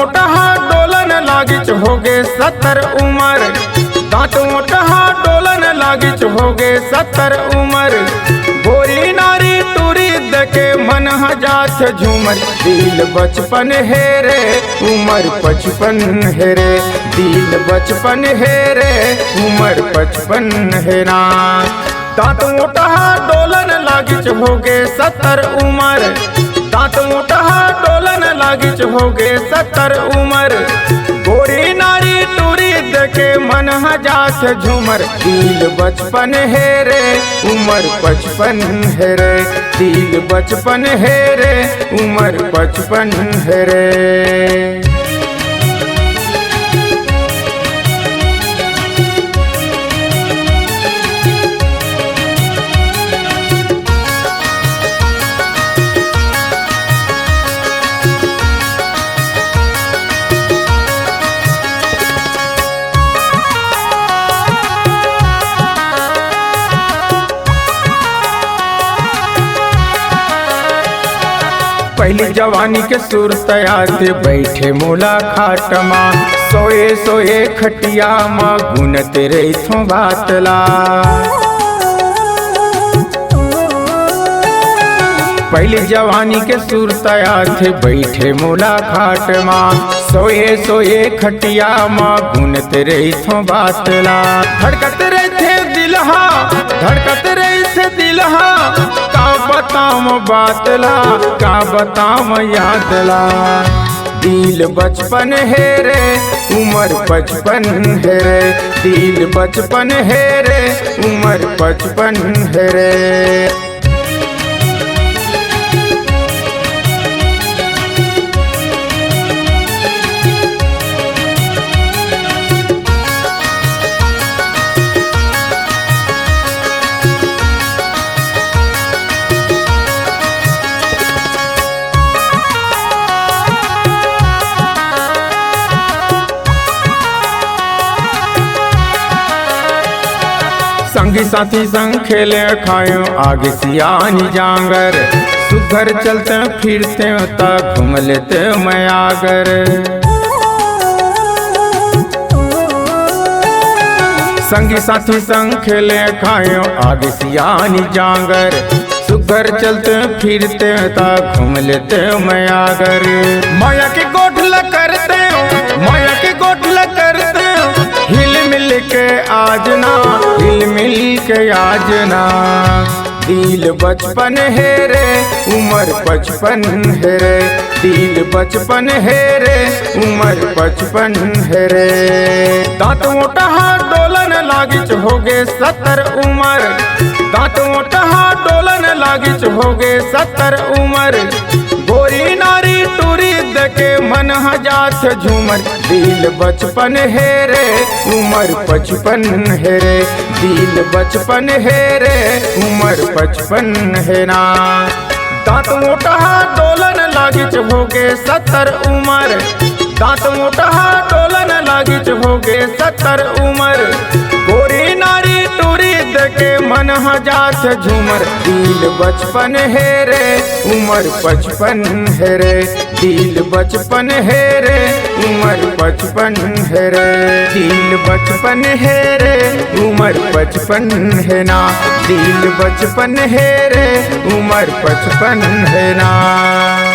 मोटा डोलन लागिच होगे 70 उमर, दांत मोटा डोलन लागिच होगे 70 उमर। गोरी नारी टूरी देखे मन हजात झूमर, दिल बचपन है रे उमर 55 है रे, दिल बचपन है रे उमर 55 है ना। दांत मोटा डोलन लागिच होगे 70 उमर, दांत मोटा डोलन लागिच होगे 70 उमर। गोरी नारी टूरी देखे मन हजात झूमर, दिल बचपन है रे उमर 55 है रे, दिल बचपन है रे उमर 55 है रे। पहली जवानी के सुर तैयार थे बैठे मोला खाटमा, सोए सोए खटिया माँ गुनत रे थो बातला। पहली जवानी के सुर तैयार थे बैठे मोला खाटमा, सोए सोए खटिया माँ गुनत रे थो बातला। धड़कत रे थे दिलहा, धड़कत रे थे दिलहा, का बताम बातला, का बताम यादला। दिल बचपन है रे उमर 55 है रे, दिल बचपन है रे उमर 55 है रे। संगी साथी संग खेले खायो आगे सियानी जांगर, सुघर चलते फिरते तक घूम लेते मैं आगर। संगी साथी संग खेले खायो आगे सियानी जांगर, सुघर चलते फिरते तक घूम लेते मैं आगर। माया के गोठला करते हो, माया के गोठला करते हो, हिल मिल के आज ना, हिल मिल के आज ना। दिल बचपन है रे उमर 55 है रे, दिल बचपन है रे उमर 55 है रे। दांत मोटा डोलन लागिच होगे 70 उमर, दांत मोटा डोलन लागिच होगे 70 उमर। गोरी नारी टूरी देखे मन हजात झूमर, दिल बचपन है रे उमर 55 है रे, दिल बचपन है रे उमर 55 है ना। दांत मोटा डोलन लागिच होगे 70 उमर, दांत मोटा डोलन लागिच होगे 70 उमर। गोरी नारी टूरी देखे मन हजात झूमर, दिल बचपन है रे उमर 55 है रे, दिल बचपन है रे उमर 55 है रे, दिल बचपन है रे उमर 55 है ना, दिल बचपन है रे उमर 55 है ना।